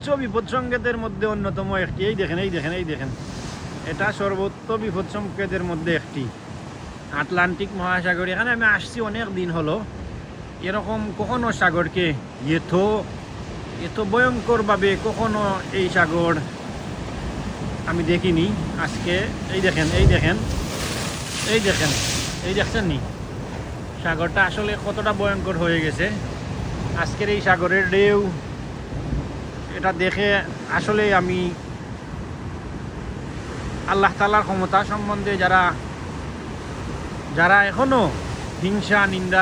বিপদ সংকেতের মধ্যে অন্যতম একটি। এই দেখেন, এই দেখেন, এই দেখেন, এটা সর্বোচ্চ বিপদ সংকেতের মধ্যে একটি। আটলান্টিক মহাসাগর, এখানে আমি আসছি অনেক দিন হলো। এরকম কখনো সাগরকে এত ভয়ঙ্করভাবে কখনো এই সাগর আমি দেখিনি। আজকে এই দেখেন, এই দেখেন, এই দেখেন, এই দেখছেন নি সাগরটা আসলে কতটা ভয়ঙ্কর হয়ে গেছে। আজকের এই সাগরের ঢেউ, এটা দেখে আসলে আমি আল্লাহ তাআলার ক্ষমতা সম্বন্ধে যারা এখনো হিংসা, নিন্দা,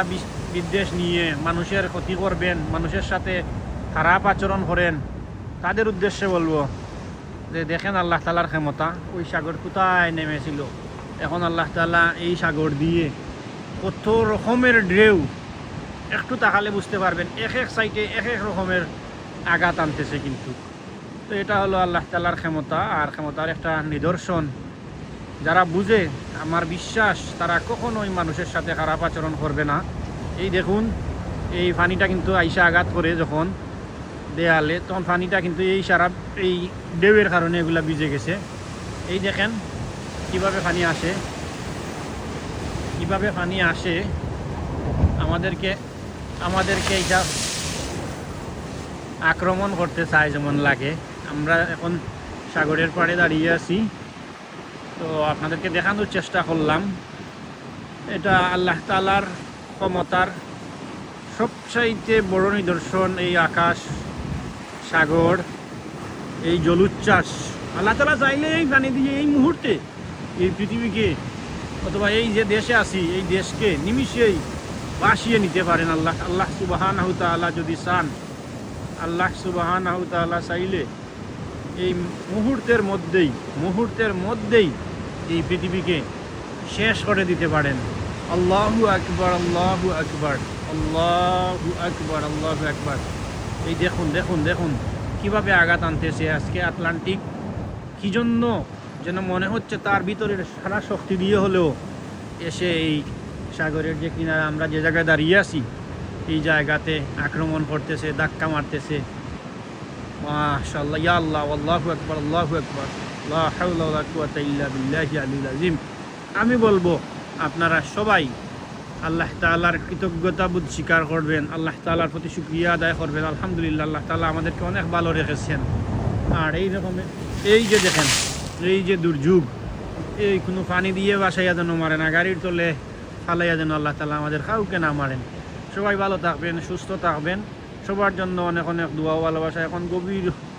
বিদ্বেষ নিয়ে মানুষের ক্ষতি করবেন, মানুষের সাথে খারাপ আচরণ করেন, তাদের উদ্দেশ্যে বলবো যে দেখেন আল্লাহ তাআলার ক্ষমতা। ওই সাগর কোথায় নেমেছিল, এখন আল্লাহ তাআলা এই সাগর দিয়ে কত রকমের ঢেউ, একটু তাকালে বুঝতে পারবেন এক এক সাইডে এক এক রকমের আঘাত আনতেছে। কিন্তু তো এটা হলো আল্লাহ তাআলার ক্ষমতা, আর ক্ষমতার একটা নিদর্শন। যারা বুঝে, আমার বিশ্বাস তারা কখনোই মানুষের সাথে খারাপ আচরণ করবে না। এই দেখুন, এই পানিটা কিন্তু আইসা আঘাত করে যখন দেয়ালে, তখন পানিটা কিন্তু এই ঢেউয়ের কারণে এগুলা ভিজে গেছে। এই দেখেন কিভাবে পানি আসে, কিভাবে পানি আসে। আমাদেরকে এইটা আক্রমণ করতে চায় যেমন লাগে। আমরা এখন সাগরের পাড়ে দাঁড়িয়ে আছি, তো আপনাদেরকে দেখানোর চেষ্টা করলাম। এটা আল্লাহ তাআলার ক্ষমতার সবচাইতে বড় নিদর্শন। এই আকাশ, সাগর, এই জলোচ্ছ্বাস, আল্লাহ তাআলা চাইলে এই পানি দিয়ে এই মুহূর্তে এই পৃথিবীকে অথবা এই যে দেশে আছি এই দেশকে নিমিষেই ভাসিয়ে নিতে পারেন। আল্লাহ সুবহানাহু তাআলা যদি চান, আল্লাহ সুবহানাহু তাআলা চাইলে এই মুহূর্তের মধ্যেই এই পৃথিবীকে শেষ করে দিতে পারেন। আল্লাহু আকবার, আল্লাহু আকবার, আল্লাহু আকবার, আল্লাহু আকবার। এই দেখুন দেখুন দেখুন কিভাবে আঘাত আনতেছে আজকে আটলান্টিক। কি জন্য যেন মনে হচ্ছে তার ভিতরের সারা শক্তি দিয়ে হলেও এসে এই সাগরের যে কিনারা আমরা যে জায়গায় দাঁড়িয়ে আছি এই জায়গাতে আক্রমণ করতেছে, ধাক্কা মারতেছে। মাশাআল্লাহ, ইয়া আল্লাহ, আল্লাহু আকবার, আল্লাহু আকবার, লা হাওলা ওয়ালা কুওয়াতা ইল্লা বিল্লাহি আলিল আযীম। আমি বলবো আপনারা সবাই আল্লাহ তাআলার কৃতজ্ঞতাবোধ স্বীকার করবেন, আল্লাহ তাআলার প্রতি শুকরিয়া আদায় করবেন। আলহামদুলিল্লাহ, আল্লাহ তাআলা আমাদেরকে অনেক ভালো রেখেছেন। আর এই রকমের এই যে দেখেন, এই যে দুর্যোগ, এই কোনো পানি দিয়ে বাসাইয়া যেন মারে না, গাড়ির তলে ফালাইয়া যেন আল্লাহ তাআলা আমাদের কাউকে না মারেন। সবাই ভালো থাকবেন, সুস্থ থাকবেন। সবার জন্য অনেক অনেক দোয়া, ভালোবাসা। এখন গভীর